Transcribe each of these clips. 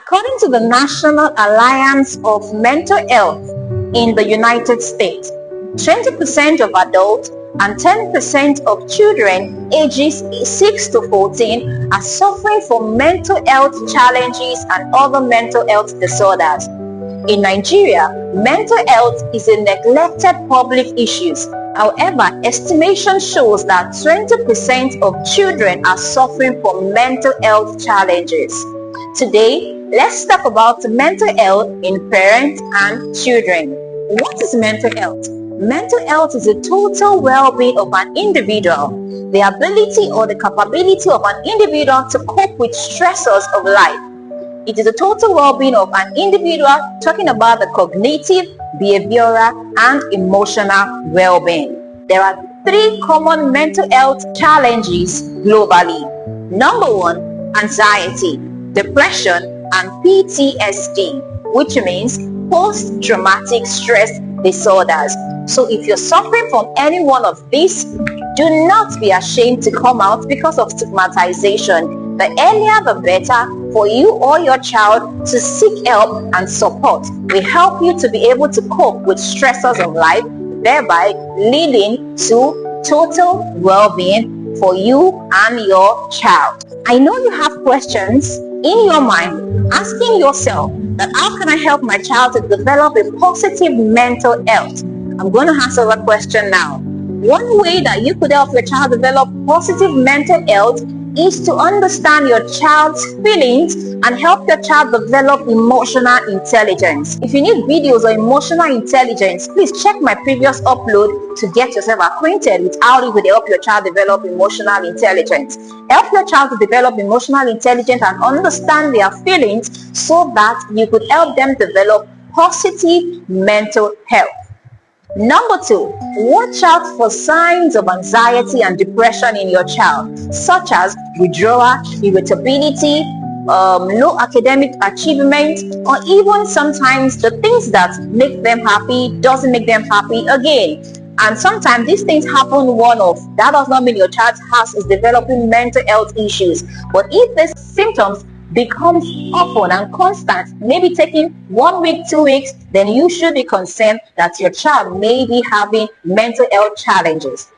According to the National Alliance of Mental Health in the United States, 20% of adults and 10% of children ages 6 to 14 are suffering from mental health challenges and other mental health disorders. In Nigeria, mental health is a neglected public issue. However, estimation shows that 20% of children are suffering from mental health challenges. Today, let's talk about mental health in parents and children. What is mental health? Mental health is the total well-being of an individual, the ability or the capability of an individual to cope with stressors of life. It is the total well-being of an individual, talking about the cognitive, behavioral, and emotional well-being. There are 3 common mental health challenges globally. Number 1, anxiety, depression, and PTSD, which means post-traumatic stress disorders. So if you're suffering from any one of these, do not be ashamed to come out because of stigmatization. The earlier the better for you or your child to seek help and support. We help you to be able to cope with stressors of life, thereby leading to total well-being for you and your child. I know you have questions in your mind asking yourself that how can I help my child to develop a positive mental health? I'm going to answer that question now. One way that you could help your child develop positive mental health is to understand your child's feelings and help your child develop emotional intelligence. If you need videos on emotional intelligence, please check my previous upload to get yourself acquainted with how you could help your child develop emotional intelligence. Help your child to develop emotional intelligence and understand their feelings so that you could help them develop positive mental health. Number 2, watch out for signs of anxiety and depression in your child, such as withdrawal, irritability, low academic achievement, or even sometimes the things that make them happy doesn't make them happy again. And sometimes these things happen one-off. That does not mean your child's house is developing mental health issues. But if these symptoms becomes often and constant, maybe taking 1 week, 2 weeks, then you should be concerned that your child may be having mental health challenges.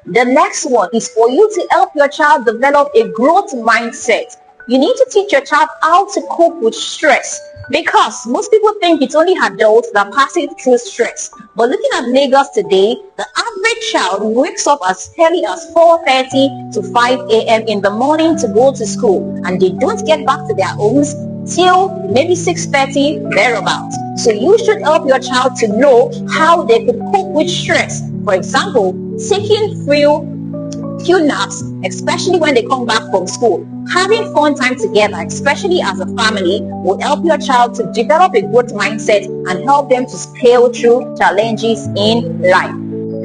The next one is for you to help your child develop a growth mindset. You need to teach your child how to cope with stress, because most people think it's only adults that pass it through stress. But looking at Lagos today, the average child wakes up as early as 4:30 to 5 a.m. in the morning to go to school, and they don't get back to their homes till maybe 6:30 thereabouts. So you should help your child to know how they could cope with stress. For example, taking few naps, especially when they come back from school. Having fun time together, especially as a family, will help your child to develop a growth mindset and help them to scale through challenges in life.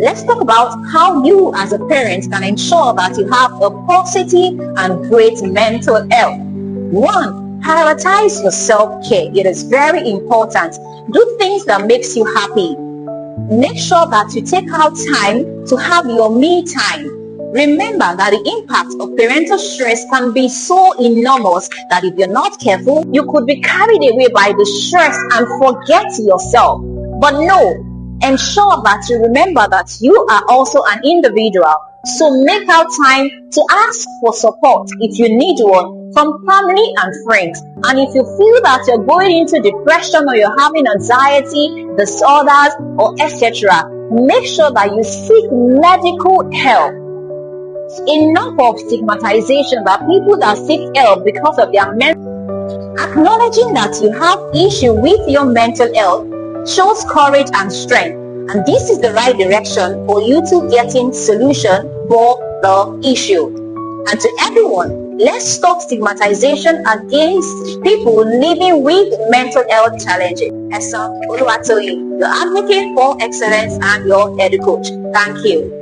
Let's talk about how you as a parent can ensure that you have a positive and great mental health. 1, prioritize your self-care. It is very important. Do things that makes you happy. Make sure that you take out time to have your me time. Remember that the impact of parental stress can be so enormous that if you're not careful, you could be carried away by the stress and forget yourself. But no, ensure that you remember that you are also an individual. So make out time to ask for support if you need one from family and friends. And if you feel that you're going into depression or you're having anxiety disorders or etc., make sure that you seek medical help. Enough of stigmatization that people that seek help because of their mental. Acknowledging that you have issue with your mental health shows courage and strength, and this is the right direction for you to getting solution for the issue. And to everyone, let's stop stigmatization against people living with mental health challenges. Esa Oluwatoyin, your advocate for excellence and your edu coach. Thank you.